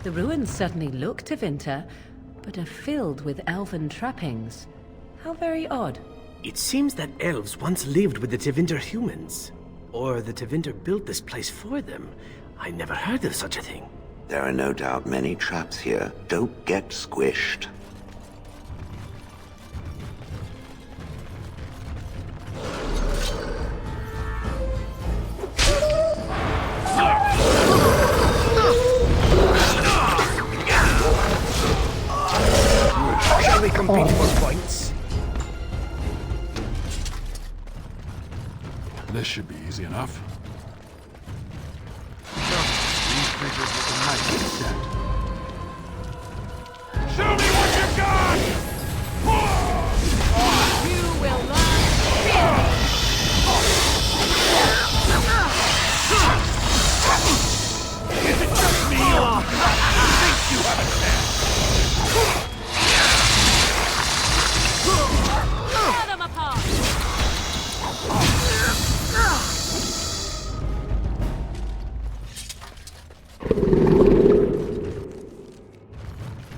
The ruins certainly look Tevinter, but are filled with elven trappings. How very odd. It seems that elves once lived with the Tevinter humans. Or the Tevinter built this place for them. I never heard of such a thing. There are no doubt many traps here. Don't get squished. Shall we compete for points? This should be easy enough. These creatures with a nice set. Show me what you got! You will learn Is it just me or think you have a chance? Tear them apart!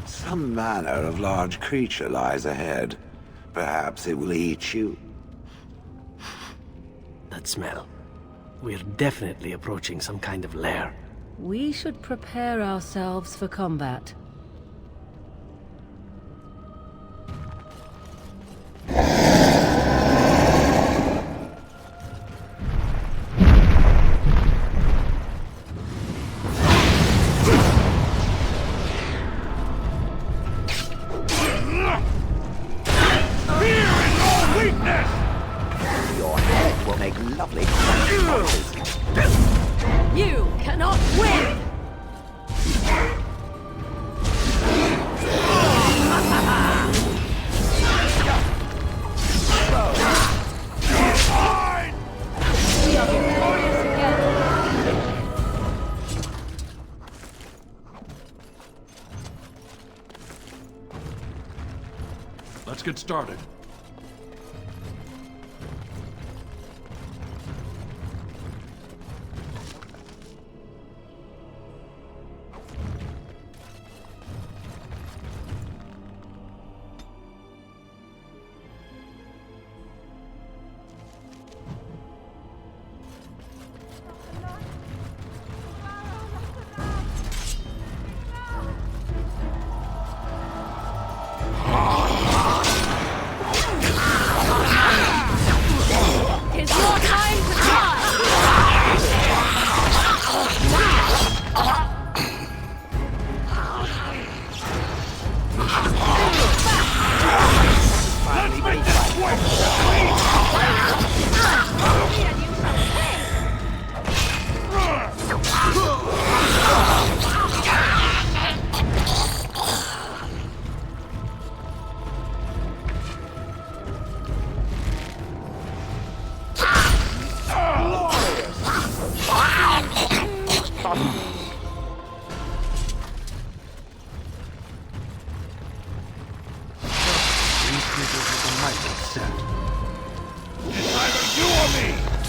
Some manner of large creature lies ahead. Perhaps it will eat you. That smell. We're definitely approaching some kind of lair. We should prepare ourselves for combat. You cannot win! We are victorious again. Let's get started. It's your time to die! Let's make this quick! These creatures with a mighty set. It's either you or me,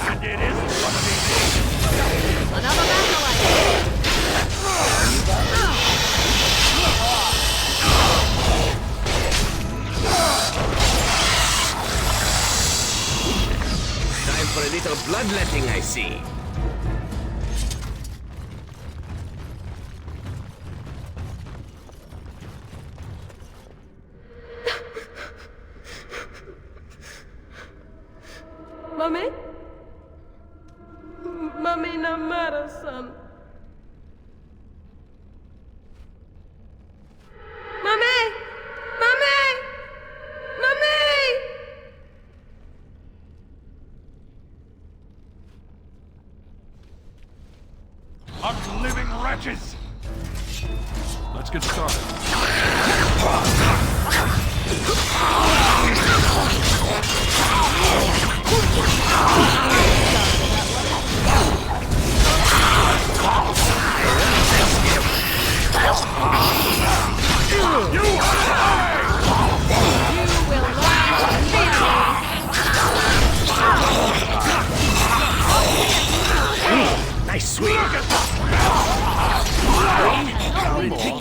and it isn't gonna be me. Another battle, I think. Time for a little bloodletting, I see. Mummy? Mummy, no matter, son. Mummy! Mummy! Mummy! Ugly living wretches! Let's get started. Nice swing. Look at How ridiculous.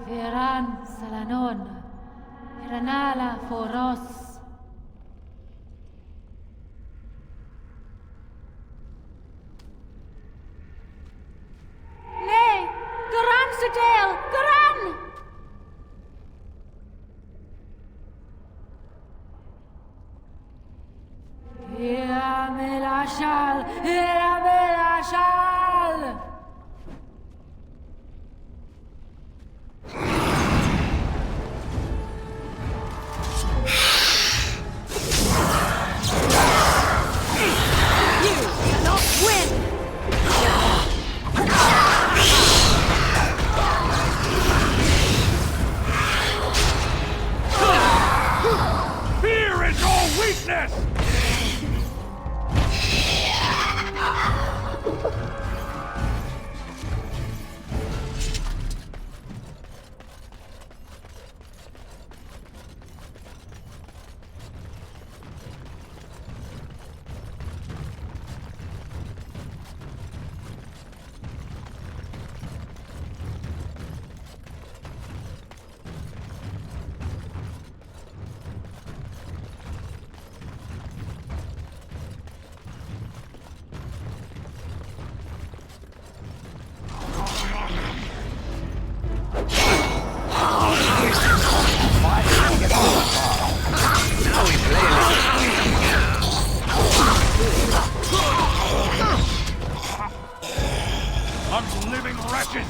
Viran Salanon, Ranala Foros. Nay, Garan Sudale, Garan! Iamelashal, Iamelashal! Fear is your weakness! Living wretches!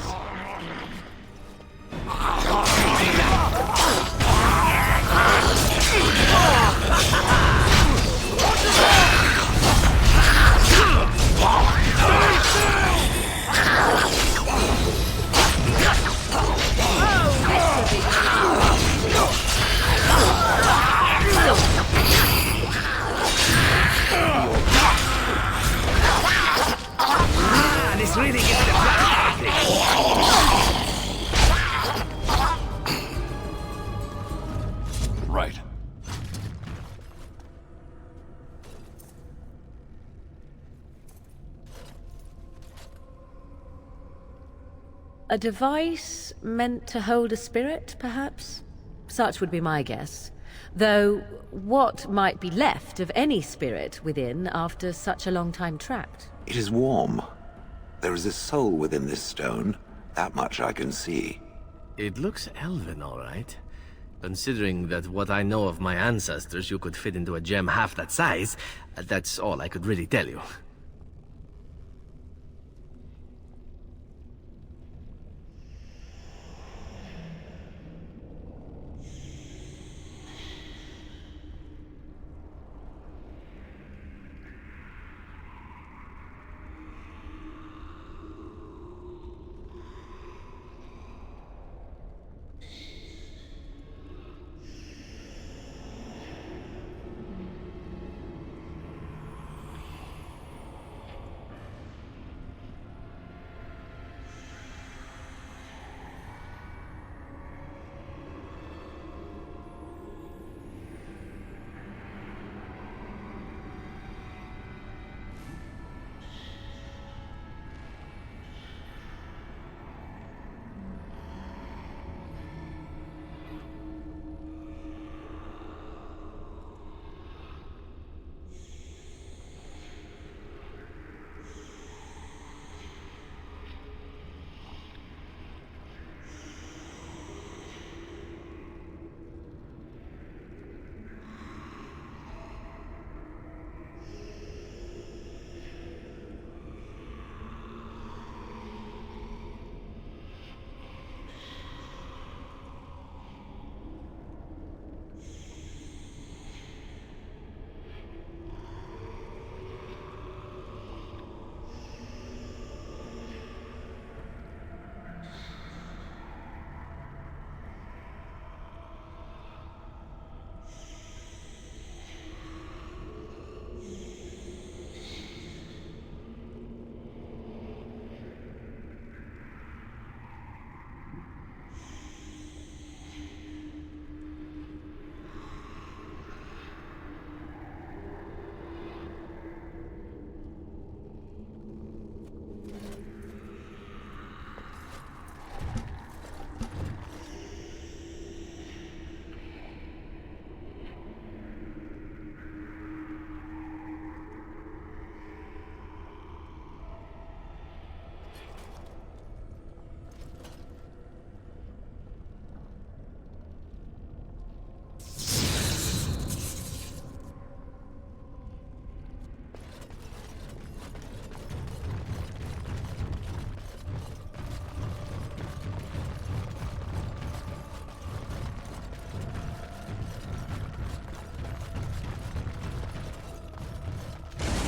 This really gets the Right. A device meant to hold a spirit, perhaps? Such would be my guess. Though, what might be left of any spirit within after such a long time trapped? It is warm. There is a soul within this stone. That much I can see. It looks elven, all right. Considering that what I know of my ancestors, you could fit into a gem half that size, that's all I could really tell you.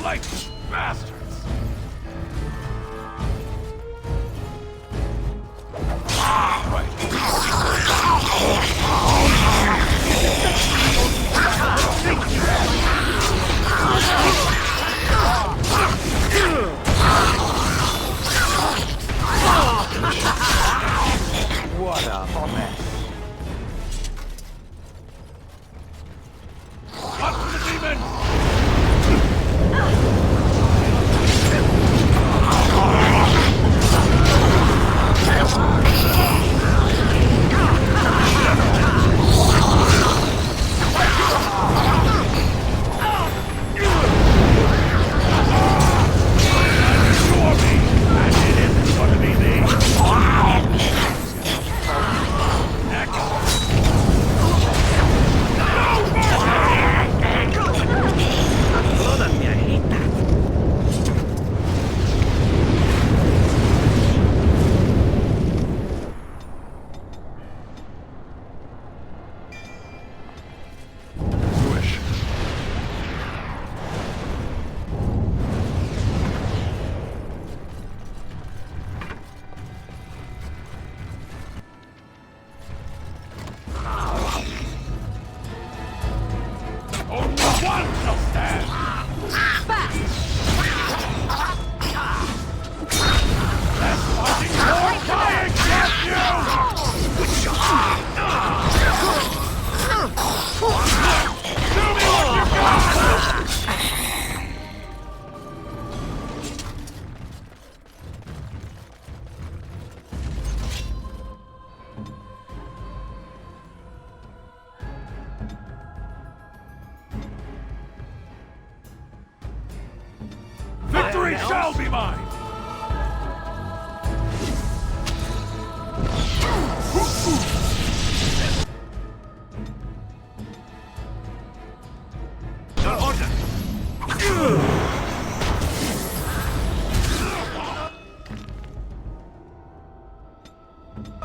like bastards! What a mess. Up to the demon! Victory shall be mine!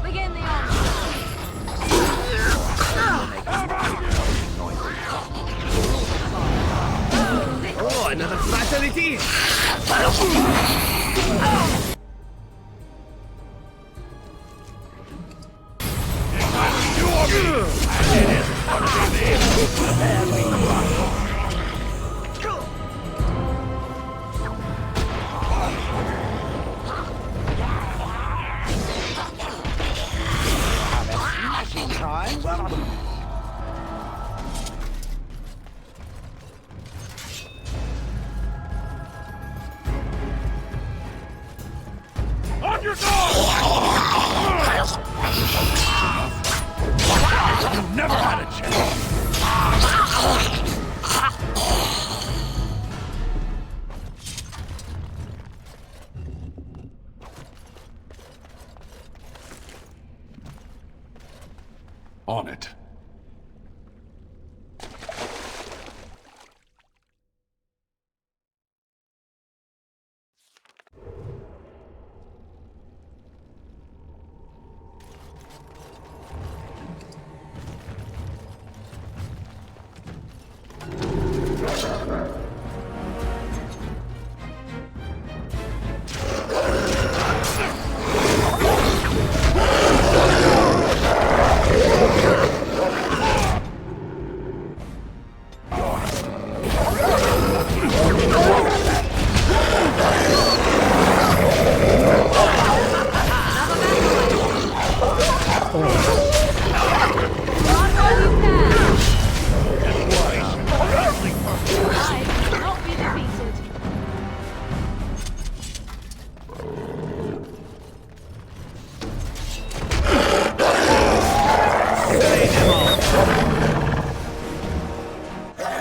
Begin the onslaught. Oh, another fatality! On your guard! You never had a chance! On it.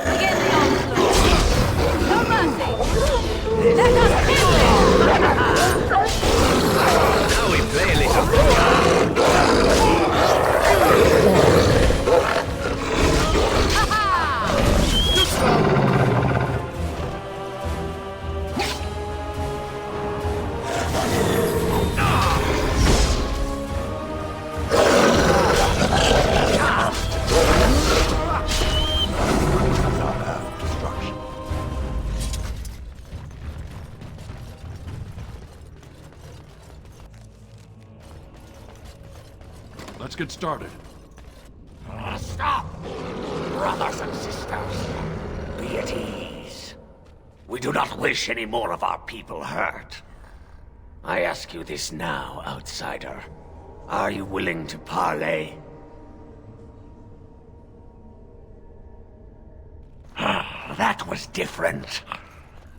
Begin the onslaught. Let's get started. Stop! Brothers and sisters, be at ease. We do not wish any more of our people hurt. I ask you this now, outsider. Are you willing to parley? That was different.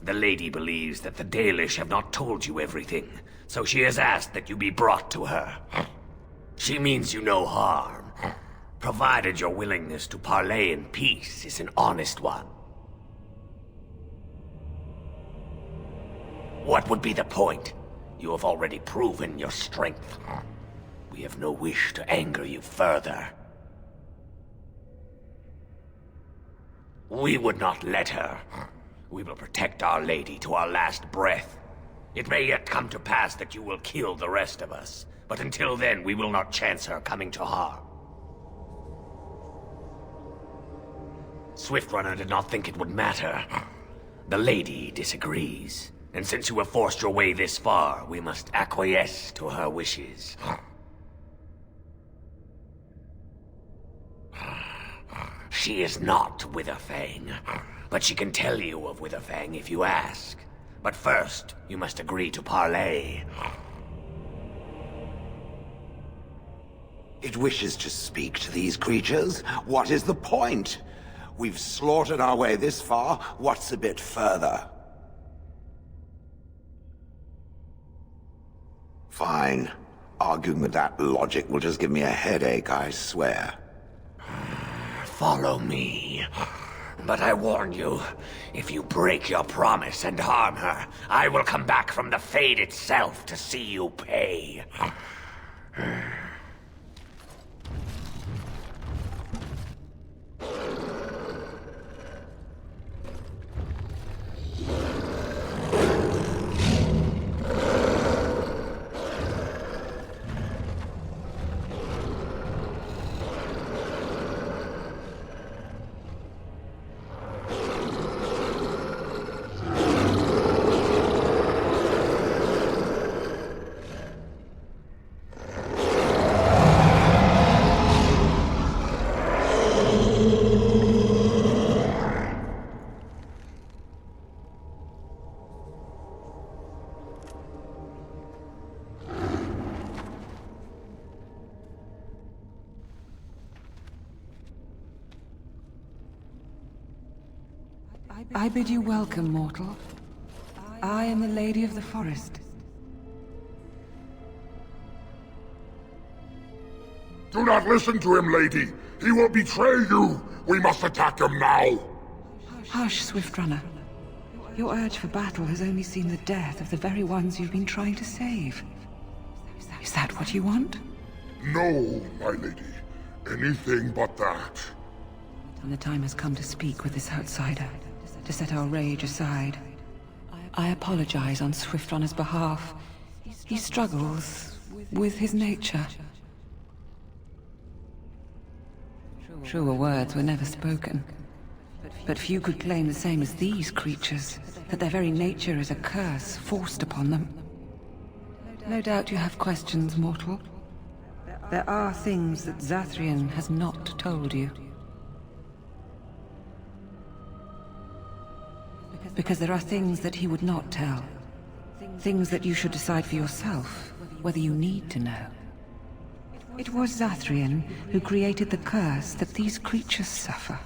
The lady believes that the Dalish have not told you everything, so she has asked that you be brought to her. She means you no harm, provided your willingness to parley in peace is an honest one. What would be the point? You have already proven your strength. We have no wish to anger you further. We would not let her. We will protect Our Lady to our last breath. It may yet come to pass that you will kill the rest of us, but until then we will not chance her coming to harm. Swiftrunner did not think it would matter. The Lady disagrees, and since you have forced your way this far, we must acquiesce to her wishes. She is not Witherfang, but she can tell you of Witherfang if you ask. But first, you must agree to parley. It wishes to speak to these creatures? What is the point? We've slaughtered our way this far. What's a bit further? Fine. Arguing with that logic will just give me a headache, I swear. Follow me. But I warn you, if you break your promise and harm her, I will come back from the Fade itself to see you pay. I bid you welcome, mortal. I am the Lady of the Forest. Do not listen to him, lady. He will betray you. We must attack him now. Hush, Swiftrunner. Your urge for battle has only seen the death of the very ones you've been trying to save. Is that what you want? No, my lady. Anything but that. And the time has come to speak with this outsider, to set our rage aside. I apologize on Swiftrunner's behalf. He struggles with his nature. Truer words were never spoken. But few could claim the same as these creatures, that their very nature is a curse forced upon them. No doubt you have questions, mortal. There are things that Zathrian has not told you. Because there are things that he would not tell. Things that you should decide for yourself, whether you need to know. It was Zathrian who created the curse that these creatures suffer.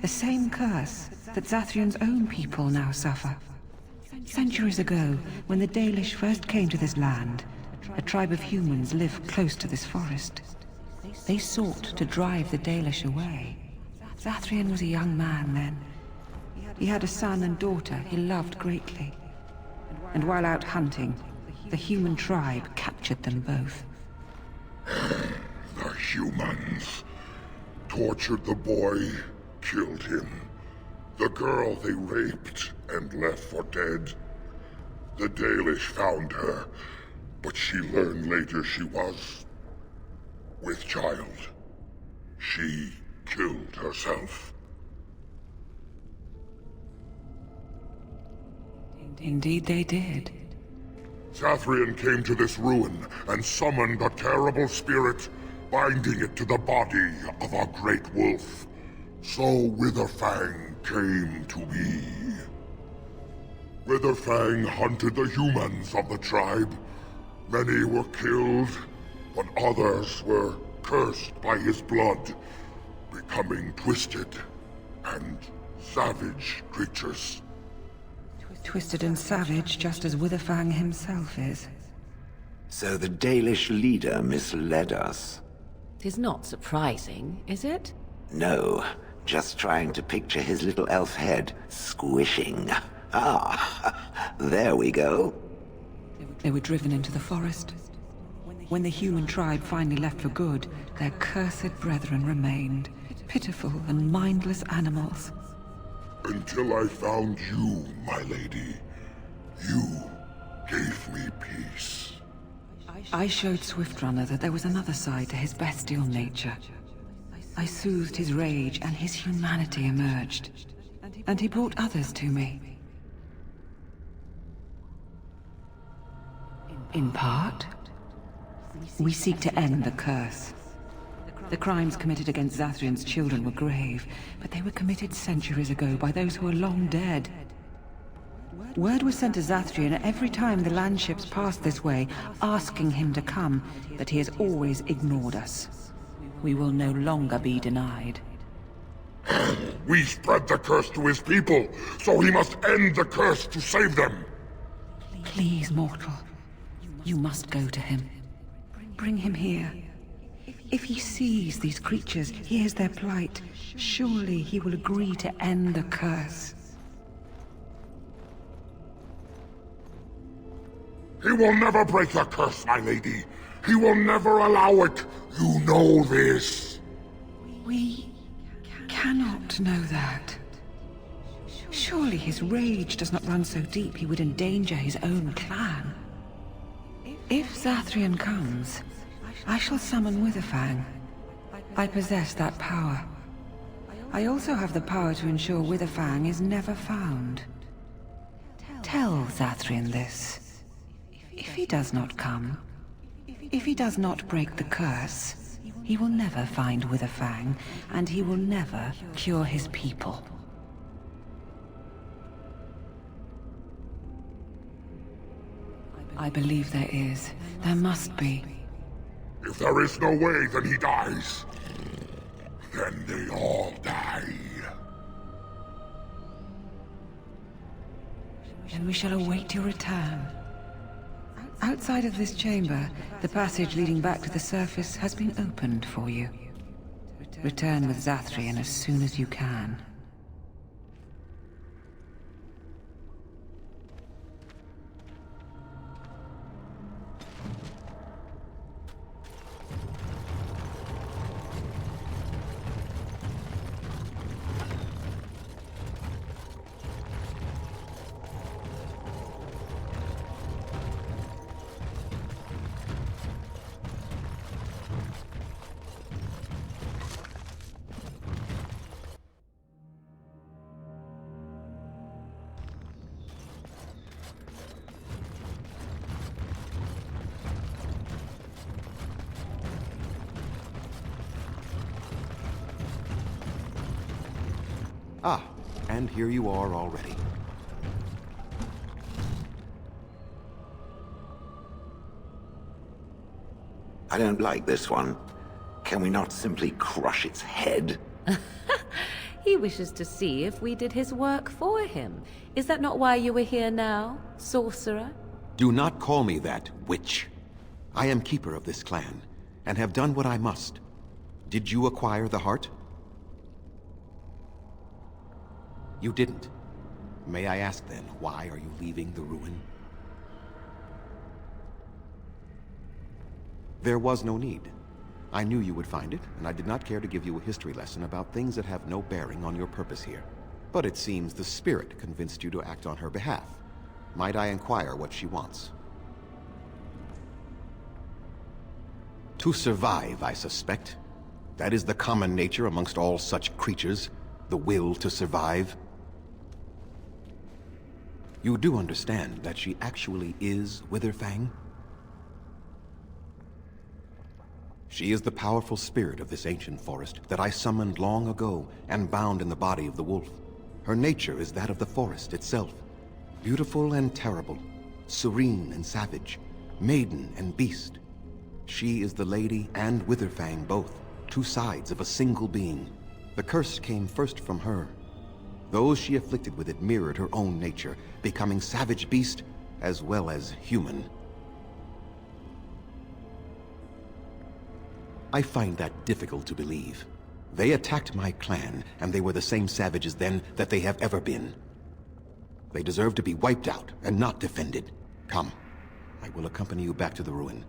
The same curse that Zathrian's own people now suffer. Centuries ago, when the Dalish first came to this land, a tribe of humans lived close to this forest. They sought to drive the Dalish away. Zathrian was a young man then. He had a son and daughter he loved greatly. And while out hunting, the human tribe captured them both. The humans tortured the boy, killed him. The girl they raped and left for dead. The Dalish found her, but she learned later she was with child. She killed herself. Indeed they did. Zathrian came to this ruin and summoned a terrible spirit, binding it to the body of a great wolf. So Witherfang came to be. Witherfang hunted the humans of the tribe. Many were killed, but others were cursed by his blood, becoming twisted and savage creatures. Twisted and savage, just as Witherfang himself is. So the Dalish leader misled us. Tis not surprising, is it? No, just trying to picture his little elf head squishing. Ah, there we go. They were driven into the forest. When the human tribe finally left for good, their cursed brethren remained, pitiful and mindless animals. Until I found you, my lady. You gave me peace. I showed Swiftrunner that there was another side to his bestial nature. I soothed his rage and his humanity emerged. And he brought others to me. In part, we seek to end the curse. The crimes committed against Zathrian's children were grave, but they were committed centuries ago by those who are long dead. Word was sent to Zathrian every time the landships passed this way, asking him to come, but he has always ignored us. We will no longer be denied. We spread the curse to his people, so he must end the curse to save them. Please, mortal. You must go to him. Bring him here. If he sees these creatures, hears their plight, surely he will agree to end the curse. He will never break the curse, my lady. He will never allow it. You know this. We cannot know that. Surely his rage does not run so deep he would endanger his own clan. If Zathrian comes, I shall summon Witherfang. I possess that power. I also have the power to ensure Witherfang is never found. Tell Zathrian this. If he does not come, if he does not break the curse, he will never find Witherfang, and he will never cure his people. I believe there is. There must be. If there is no way, then he dies. Then they all die. Then we shall await your return. Outside of this chamber, the passage leading back to the surface has been opened for you. Return with Zathrian as soon as you can. Ah, and here you are already. I don't like this one. Can we not simply crush its head? He wishes to see if we did his work for him. Is that not why you are here now, sorcerer? Do not call me that, witch. I am keeper of this clan, and have done what I must. Did you acquire the heart? You didn't. May I ask then, why are you leaving the ruin? There was no need. I knew you would find it, and I did not care to give you a history lesson about things that have no bearing on your purpose here. But it seems the spirit convinced you to act on her behalf. Might I inquire what she wants? To survive, I suspect. That is the common nature amongst all such creatures, the will to survive. You do understand that she actually is Witherfang? She is the powerful spirit of this ancient forest that I summoned long ago and bound in the body of the wolf. Her nature is that of the forest itself. Beautiful and terrible, serene and savage, maiden and beast. She is the Lady and Witherfang both, two sides of a single being. The curse came first from her. Those she afflicted with it mirrored her own nature, becoming savage beast as well as human. I find that difficult to believe. They attacked my clan, and they were the same savages then that they have ever been. They deserve to be wiped out and not defended. Come, I will accompany you back to the ruin.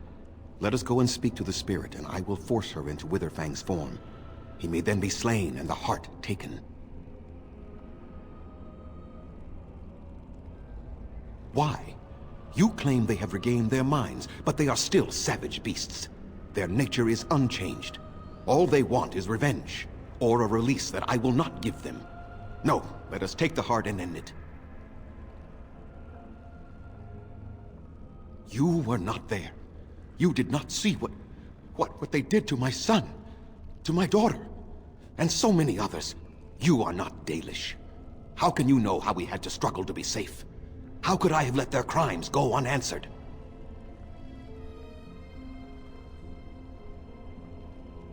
Let us go and speak to the spirit, and I will force her into Witherfang's form. He may then be slain and the heart taken. Why? You claim they have regained their minds, but they are still savage beasts. Their nature is unchanged. All they want is revenge, or a release that I will not give them. No, let us take the heart and end it. You were not there. You did not see what they did to my son, to my daughter, and so many others. You are not Dalish. How can you know how we had to struggle to be safe? How could I have let their crimes go unanswered?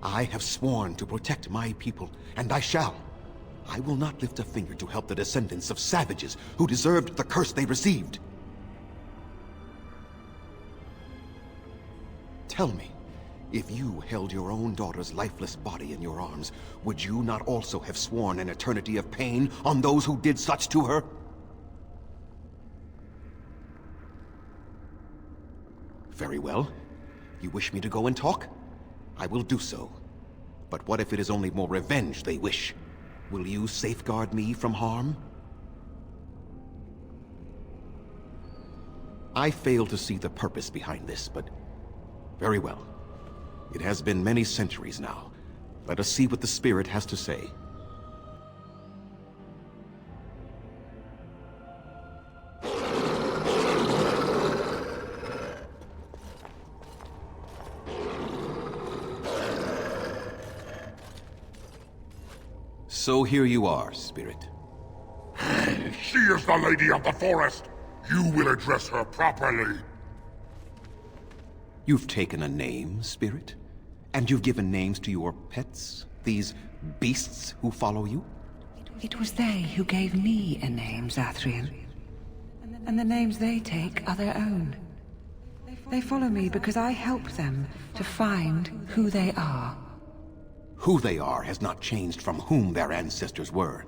I have sworn to protect my people, and I shall. I will not lift a finger to help the descendants of savages who deserved the curse they received. Tell me, if you held your own daughter's lifeless body in your arms, would you not also have sworn an eternity of pain on those who did such to her? Very well. You wish me to go and talk? I will do so. But what if it is only more revenge they wish? Will you safeguard me from harm? I fail to see the purpose behind this, but very well. It has been many centuries now. Let us see what the spirit has to say. So here you are, Spirit. She is the Lady of the Forest. You will address her properly. You've taken a name, Spirit? And you've given names to your pets? These beasts who follow you? It was they who gave me a name, Zathrian. And the names they take are their own. They follow me because I help them to find who they are. Who they are has not changed from whom their ancestors were.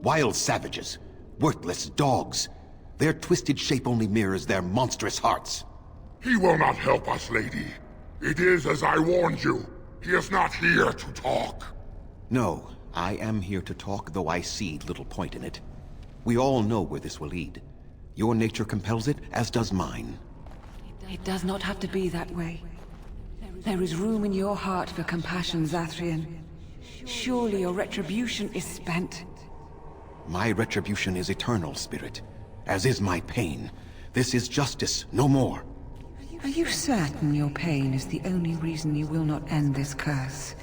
Wild savages, worthless dogs. Their twisted shape only mirrors their monstrous hearts. He will not help us, lady. It is as I warned you. He is not here to talk. No, I am here to talk, though I see little point in it. We all know where this will lead. Your nature compels it, as does mine. It does not have to be that way. There is room in your heart for compassion, Zathrian. Surely your retribution is spent. My retribution is eternal, Spirit, as is my pain. This is justice, no more. Are you certain your pain is the only reason you will not end this curse?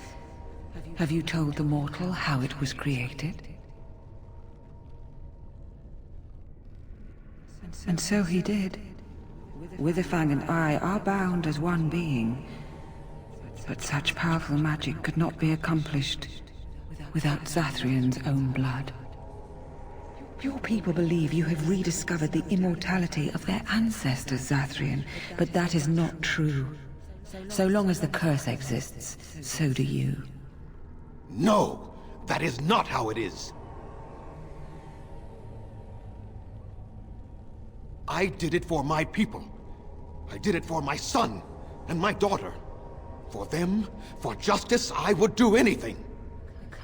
Have you told the mortal how it was created? And so he did. Witherfang and I are bound as one being. But such powerful magic could not be accomplished without Zathrian's own blood. Your people believe you have rediscovered the immortality of their ancestors, Zathrian, but that is not true. So long as the curse exists, so do you. No! That is not how it is! I did it for my people. I did it for my son and my daughter. For them, for justice, I would do anything.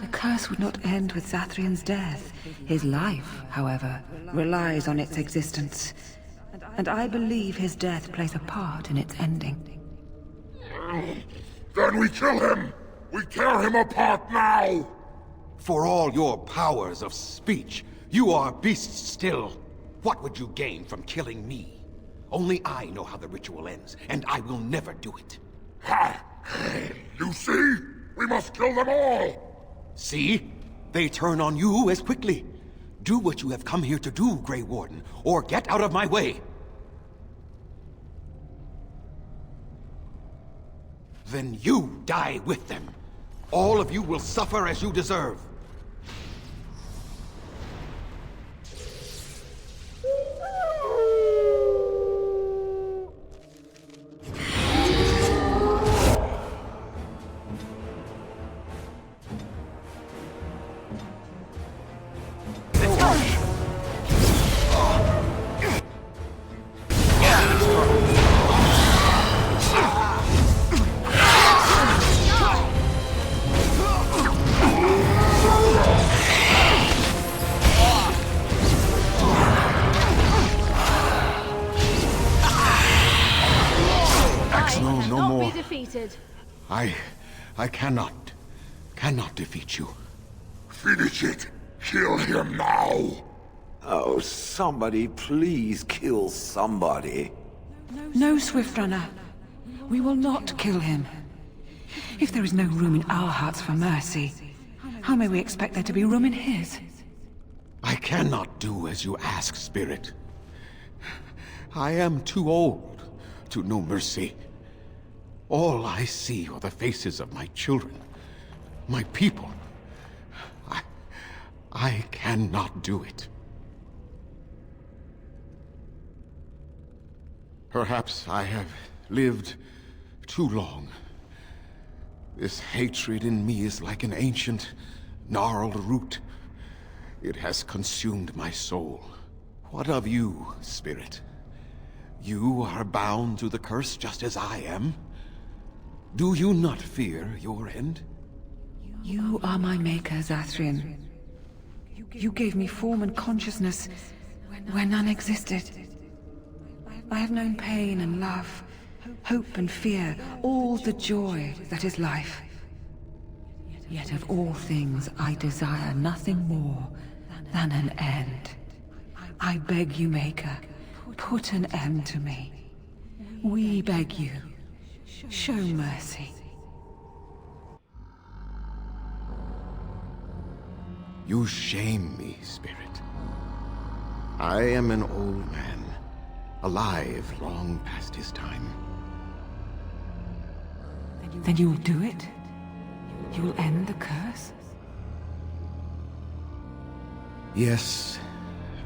The curse would not end with Zathrian's death. His life, however, relies on its existence. And I believe his death plays a part in its ending. Then we kill him! We tear him apart now! For all your powers of speech, you are beasts still. What would you gain from killing me? Only I know how the ritual ends, and I will never do it. Ha! You see? We must kill them all! See? They turn on you as quickly. Do what you have come here to do, Grey Warden, or get out of my way. Then you die with them. All of you will suffer as you deserve. I cannot defeat you. Finish it! Kill him now! Oh, somebody please kill somebody. No, Swiftrunner. We will not kill him. If there is no room in our hearts for mercy, how may we expect there to be room in his? I cannot do as you ask, Spirit. I am too old to know mercy. All I see are the faces of my children, my people. I cannot do it. Perhaps I have lived too long. This hatred in me is like an ancient, gnarled root. It has consumed my soul. What of you, Spirit? You are bound to the curse just as I am. Do you not fear your end? You are my maker, Zathrian. You gave me form and consciousness where none existed. I have known pain and love, hope and fear, all the joy that is life. Yet of all things, I desire nothing more than an end. I beg you, Maker, put an end to me. We beg you, show mercy. You shame me, Spirit. I am an old man, alive long past his time. Then you will do it? You will end the curse? Yes,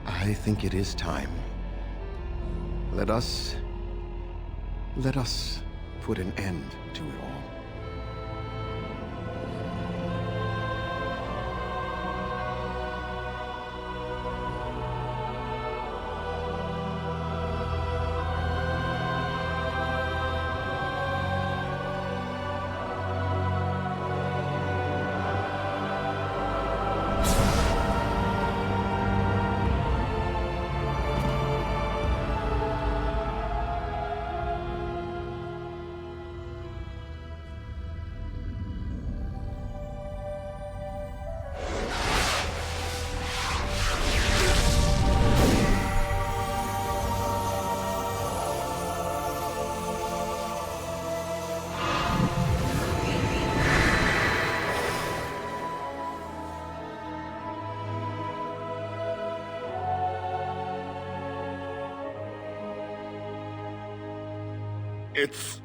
I think it is time. Let us put an end to it all. It's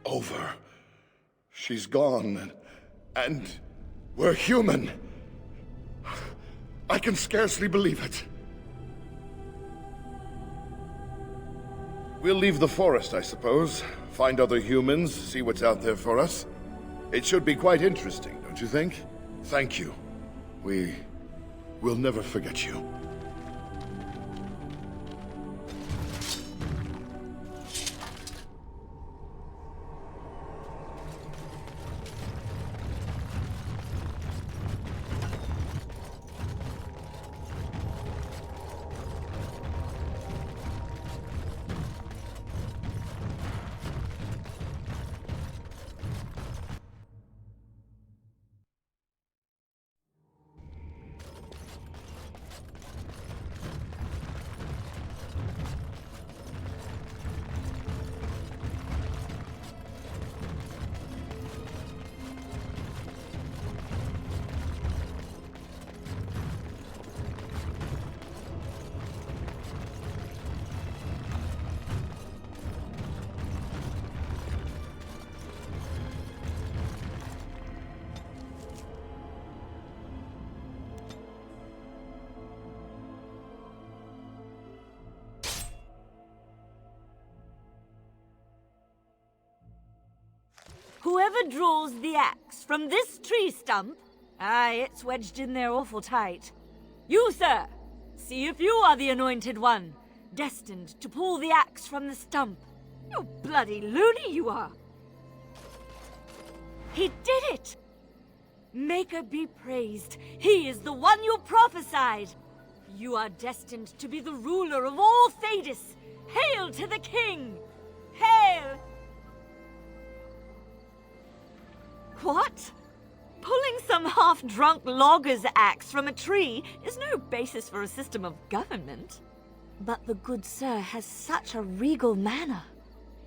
over. She's gone, and we're human. I can scarcely believe it. We'll leave the forest, I suppose. Find other humans, see what's out there for us. It should be quite interesting, don't you think? Thank you. We'll never forget you. Whoever draws the axe from this tree stump, aye, it's wedged in there awful tight. You, sir, see if you are the anointed one, destined to pull the axe from the stump. You bloody loony you are. He did it! Maker be praised. He is the one you prophesied. You are destined to be the ruler of all Thedas. Hail to the king! Hail! What? Pulling some half-drunk logger's axe from a tree is no basis for a system of government. But the good sir has such a regal manner.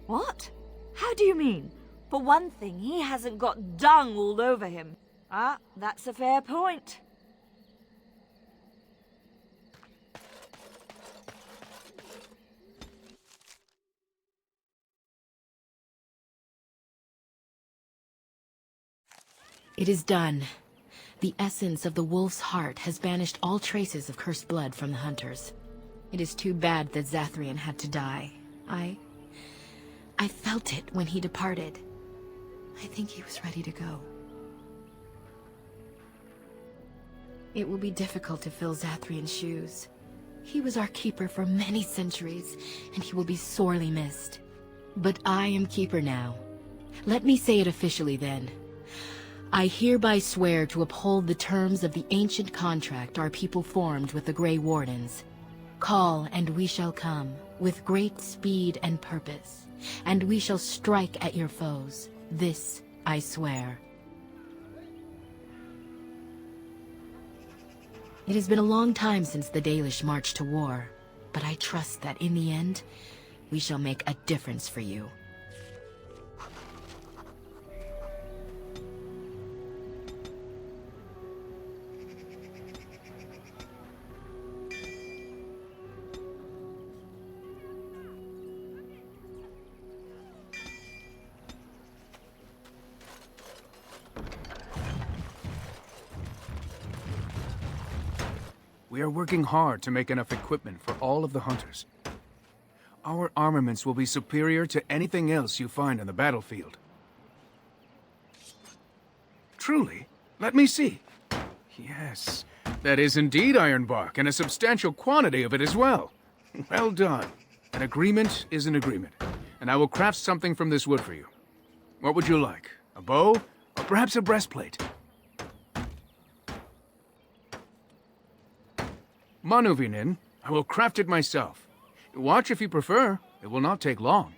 What? How do you mean? For one thing, he hasn't got dung all over him. Ah, that's a fair point. It is done. The essence of the wolf's heart has banished all traces of cursed blood from the hunters. It is too bad that Zathrian had to die. I felt it when he departed. I think he was ready to go. It will be difficult to fill Zathrian's shoes. He was our keeper for many centuries, and he will be sorely missed. But I am keeper now. Let me say it officially then. I hereby swear to uphold the terms of the ancient contract our people formed with the Grey Wardens. Call, and we shall come, with great speed and purpose, and we shall strike at your foes. This I swear. It has been a long time since the Dalish marched to war, but I trust that in the end, we shall make a difference for you. We are working hard to make enough equipment for all of the hunters. Our armaments will be superior to anything else you find on the battlefield. Truly? Let me see. Yes, that is indeed ironbark, and a substantial quantity of it as well. Well done. An agreement is an agreement, and I will craft something from this wood for you. What would you like? A bow? Or perhaps a breastplate? Manuvinin, I will craft it myself. Watch if you prefer. It will not take long.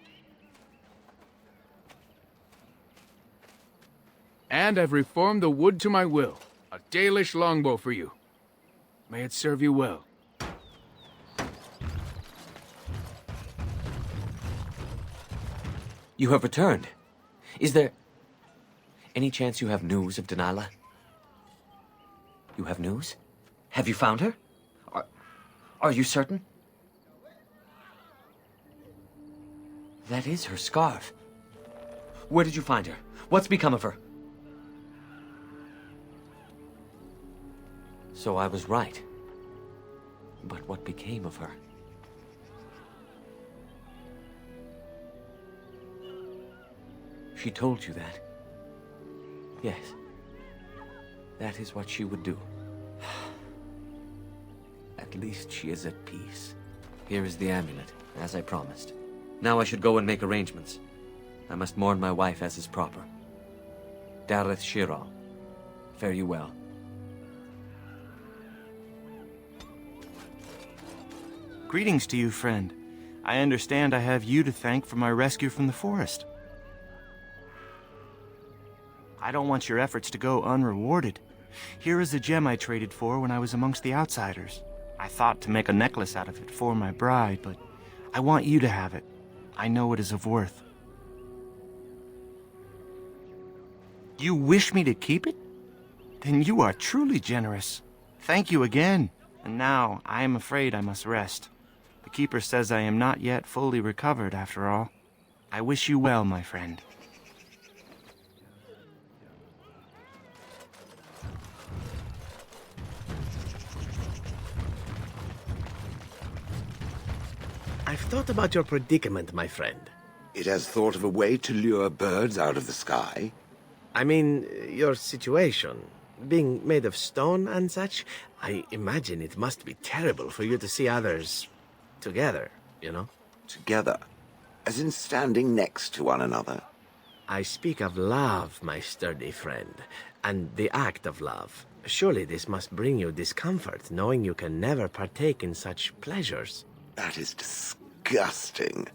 And I've reformed the wood to my will. A Dalish longbow for you. May it serve you well. You have returned. Is there any chance you have news of Delilah? You have news? Have you found her? Are you certain? That is her scarf. Where did you find her? What's become of her? So I was right. But what became of her? She told you that? Yes. That is what she would do. At least she is at peace. Here is the amulet, as I promised. Now I should go and make arrangements. I must mourn my wife as is proper. Dareth Shiral, fare you well. Greetings to you, friend. I understand I have you to thank for my rescue from the forest. I don't want your efforts to go unrewarded. Here is the gem I traded for when I was amongst the outsiders. I thought to make a necklace out of it for my bride, but I want you to have it. I know it is of worth. You wish me to keep it? Then you are truly generous. Thank you again. And now, I am afraid I must rest. The Keeper says I am not yet fully recovered, after all. I wish you well, my friend. I've thought about your predicament, my friend. It has thought of a way to lure birds out of the sky. I mean, your situation. Being made of stone and such, I imagine it must be terrible for you to see others together, you know? Together? As in standing next to one another? I speak of love, my sturdy friend, and the act of love. Surely this must bring you discomfort, knowing you can never partake in such pleasures. That is disgusting.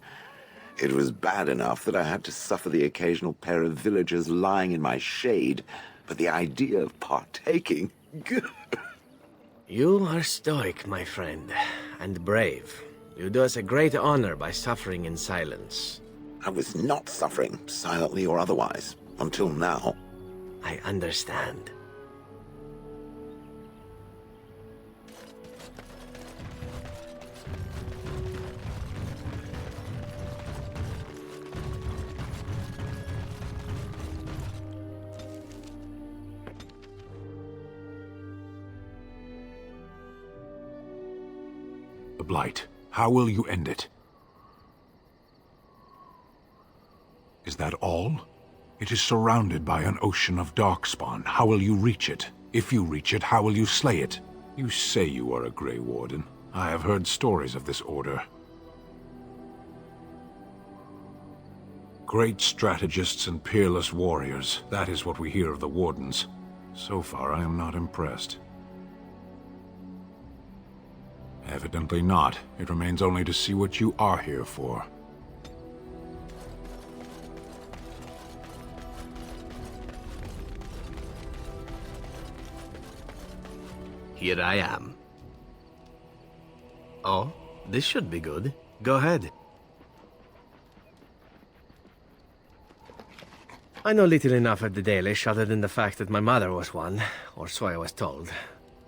It was bad enough that I had to suffer the occasional pair of villagers lying in my shade, but the idea of partaking... You are stoic, my friend, and brave. You do us a great honor by suffering in silence. I was not suffering, silently or otherwise, until now. I understand. The Blight. How will you end it? Is that all? It is surrounded by an ocean of darkspawn. How will you reach it? If you reach it, how will you slay it? You say you are a Grey Warden. I have heard stories of this order. Great strategists and peerless warriors. That is what we hear of the Wardens. So far, I am not impressed. Evidently not. It remains only to see what you are here for. Here I am. Oh, this should be good. Go ahead. I know little enough of the Dalish other than the fact that my mother was one, or so I was told.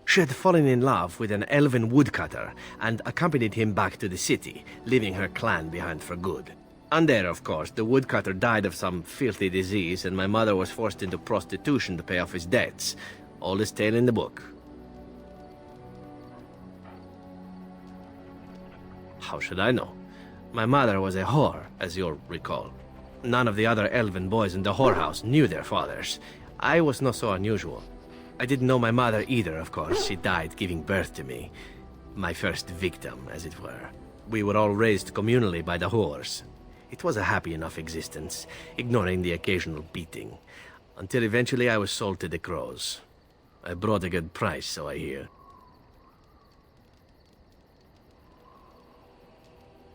She had fallen in love with an elven woodcutter and accompanied him back to the city, leaving her clan behind for good. And there, of course, the woodcutter died of some filthy disease and my mother was forced into prostitution to pay off his debts. Oldest tale in the book. How should I know? My mother was a whore, as you'll recall. None of the other elven boys in the whorehouse knew their fathers. I was not so unusual. I didn't know my mother either, of course. She died giving birth to me. My first victim, as it were. We were all raised communally by the whores. It was a happy enough existence, ignoring the occasional beating. Until eventually I was sold to the crows. I brought a good price, so I hear.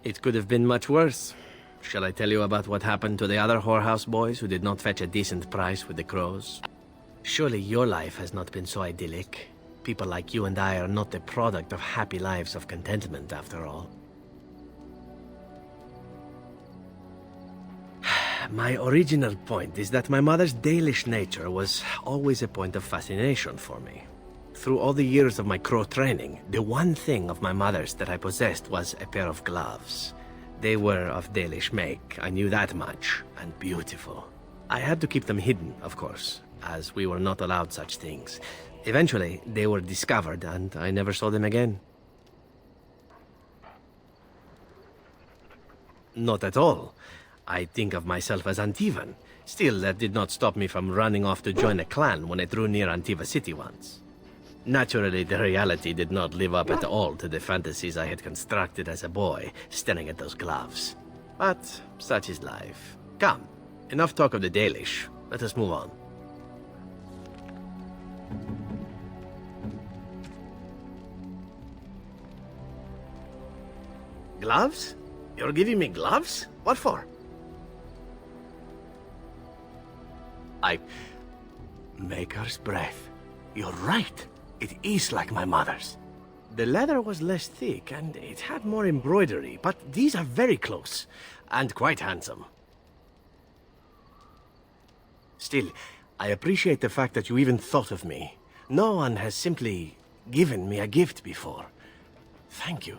It could have been much worse. Shall I tell you about what happened to the other whorehouse boys who did not fetch a decent price with the crows? Surely your life has not been so idyllic. People like you and I are not the product of happy lives of contentment, after all. My original point is that my mother's Dalish nature was always a point of fascination for me. Through all the years of my crow training, the one thing of my mother's that I possessed was a pair of gloves. They were of Dalish make, I knew that much, and beautiful. I had to keep them hidden, of course, as we were not allowed such things. Eventually, they were discovered, and I never saw them again. Not at all. I think of myself as Antivan. Still, that did not stop me from running off to join a clan when I drew near Antiva City once. Naturally, the reality did not live up at all to the fantasies I had constructed as a boy, staring at those gloves. But such is life. Come, enough talk of the Dalish. Let us move on. Gloves? You're giving me gloves? What for? Maker's breath. You're right. It is like my mother's. The leather was less thick, and it had more embroidery, but these are very close, and quite handsome. Still, I appreciate the fact that you even thought of me. No one has simply given me a gift before. Thank you.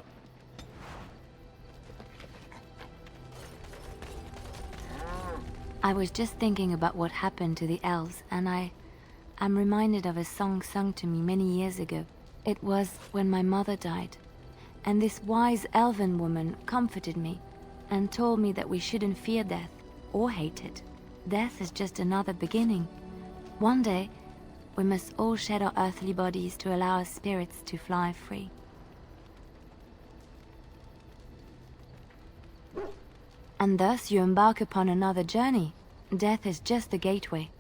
I was just thinking about what happened to the elves, and I'm reminded of a song sung to me many years ago. It was when my mother died, and this wise elven woman comforted me and told me that we shouldn't fear death or hate it. Death is just another beginning, One day, we must all shed our earthly bodies to allow our spirits to fly free. And thus you embark upon another journey. Death is just the gateway.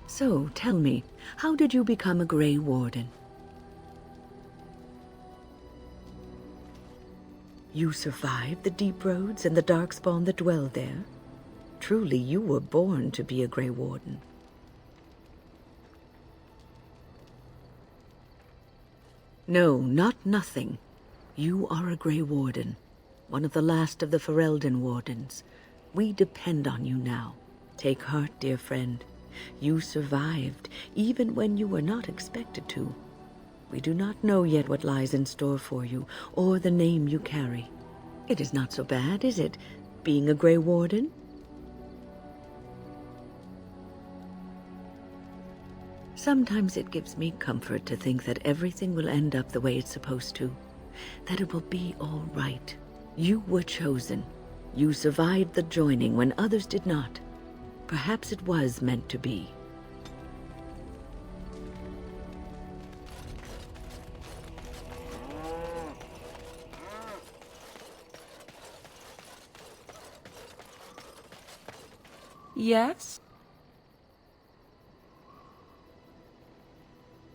So, tell me, how did you become a Grey Warden? You survived the deep roads and the darkspawn that dwell there? Truly, you were born to be a Grey Warden. No, not nothing. You are a Grey Warden, one of the last of the Ferelden Wardens. We depend on you now. Take heart, dear friend. You survived, even when you were not expected to. We do not know yet what lies in store for you, or the name you carry. It is not so bad, is it, being a Grey Warden? Sometimes it gives me comfort to think that everything will end up the way it's supposed to. That it will be all right. You were chosen. You survived the joining when others did not. Perhaps it was meant to be. Yes?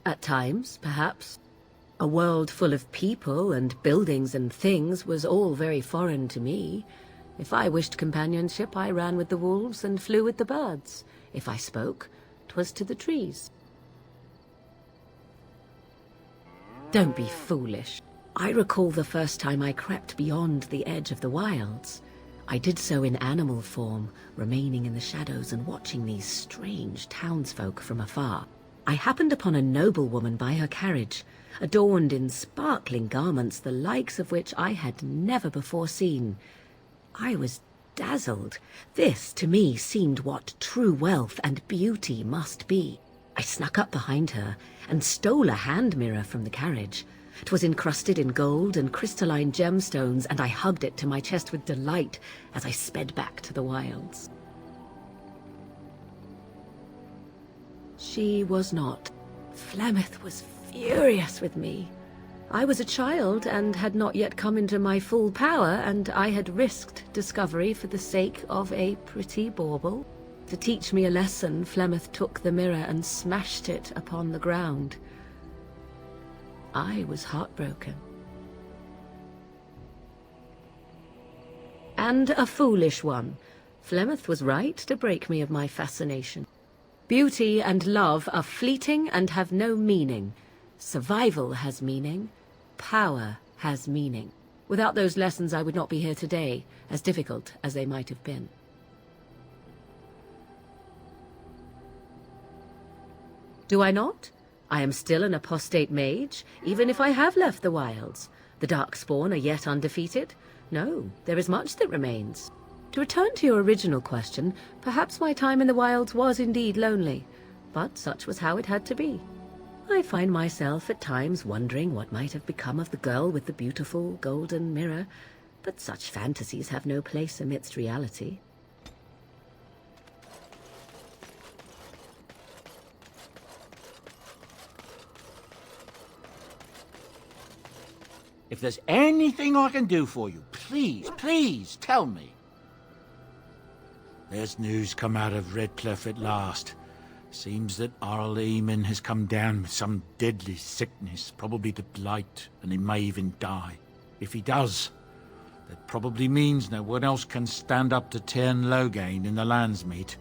At times, perhaps. A world full of people and buildings and things was all very foreign to me. If I wished companionship, I ran with the wolves and flew with the birds. If I spoke, 'twas to the trees. Don't be foolish. I recall the first time I crept beyond the edge of the wilds. I did so in animal form, remaining in the shadows and watching these strange townsfolk from afar. I happened upon a noblewoman by her carriage, adorned in sparkling garments the likes of which I had never before seen. I was dazzled. This, to me, seemed what true wealth and beauty must be. I snuck up behind her and stole a hand mirror from the carriage. 'T was encrusted in gold and crystalline gemstones, and I hugged it to my chest with delight as I sped back to the wilds. She was not. Flemeth was furious with me. I was a child and had not yet come into my full power, and I had risked discovery for the sake of a pretty bauble. To teach me a lesson, Flemeth took the mirror and smashed it upon the ground. I was heartbroken. And a foolish one. Flemeth was right to break me of my fascination. Beauty and love are fleeting and have no meaning. Survival has meaning. Power has meaning. Without those lessons, I would not be here today, as difficult as they might have been. Do I not? I am still an apostate mage, even if I have left the wilds. The Darkspawn are yet undefeated. No, there is much that remains. To return to your original question, perhaps my time in the wilds was indeed lonely, but such was how it had to be. I find myself at times wondering what might have become of the girl with the beautiful golden mirror, but such fantasies have no place amidst reality. If there's anything I can do for you, please tell me. There's news come out of Redcliffe at last. Seems that Arl Eamon has come down with some deadly sickness, probably the blight, and he may even die. If he does, that probably means no one else can stand up to Tyrn Loghain in the Landsmeet.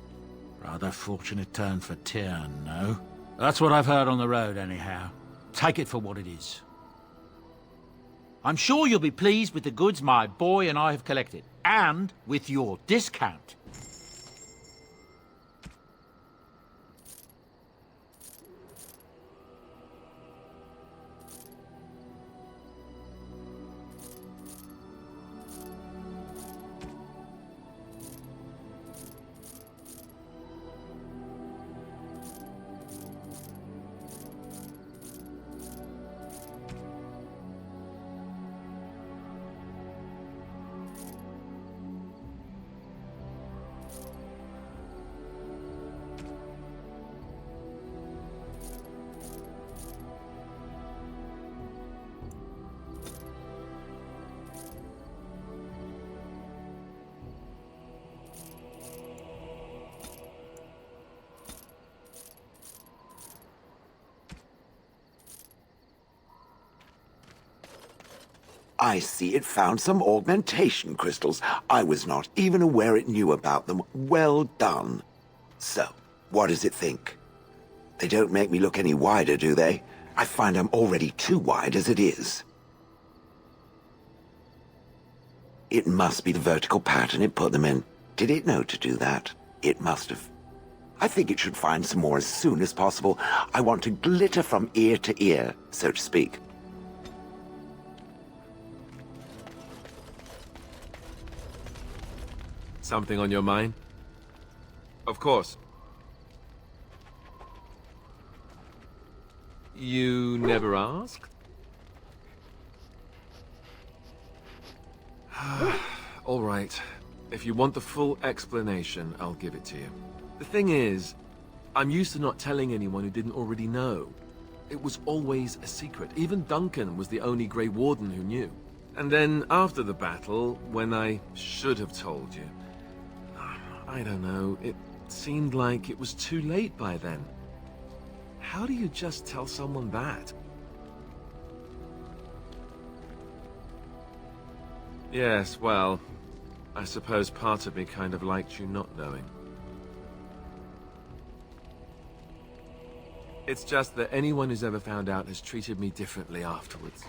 Rather fortunate turn for Tyrn, no? That's what I've heard on the road, anyhow. Take it for what it is. I'm sure you'll be pleased with the goods my boy and I have collected, and with your discount. I see it found some augmentation crystals. I was not even aware it knew about them. Well done. So, what does it think? They don't make me look any wider, do they? I find I'm already too wide as it is. It must be the vertical pattern it put them in. Did it know to do that? It must have. I think it should find some more as soon as possible. I want to glitter from ear to ear, so to speak. Something on your mind? Of course. You never asked? All right. If you want the full explanation, I'll give it to you. The thing is, I'm used to not telling anyone who didn't already know. It was always a secret. Even Duncan was the only Grey Warden who knew. And then after the battle, when I should have told you, I don't know, it seemed like it was too late by then. How do you just tell someone that? Yes, well, I suppose part of me kind of liked you not knowing. It's just that anyone who's ever found out has treated me differently afterwards.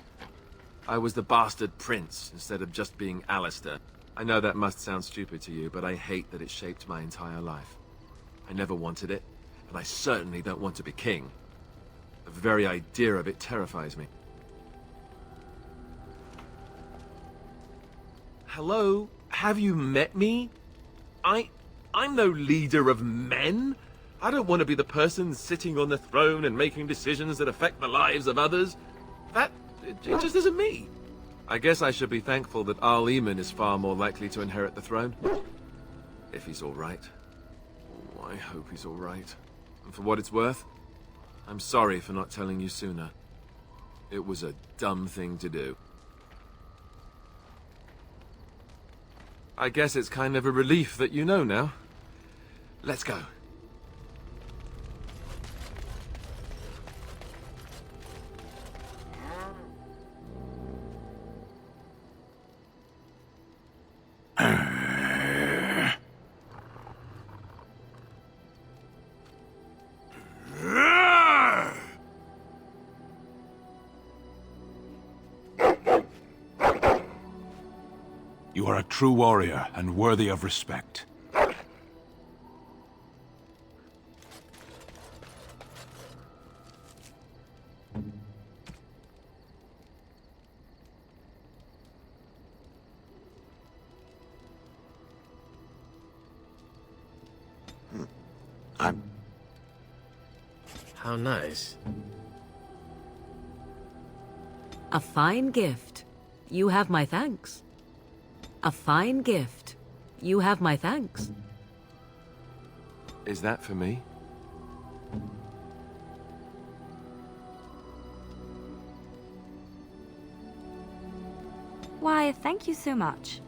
I was the bastard prince instead of just being Alistair. I know that must sound stupid to you, but I hate that it shaped my entire life. I never wanted it, and I certainly don't want to be king. The very idea of it terrifies me. Hello? Have you met me? I'm no leader of men. I don't want to be the person sitting on the throne and making decisions that affect the lives of others. That It just isn't me. I guess I should be thankful that Arl Eamon is far more likely to inherit the throne. If he's all right. Oh, I hope he's all right. And for what it's worth, I'm sorry for not telling you sooner. It was a dumb thing to do. I guess it's kind of a relief that you know now. Let's go. You are a true warrior and worthy of respect. How nice. A fine gift. You have my thanks. A fine gift. You have my thanks. Is that for me? Why, thank you so much.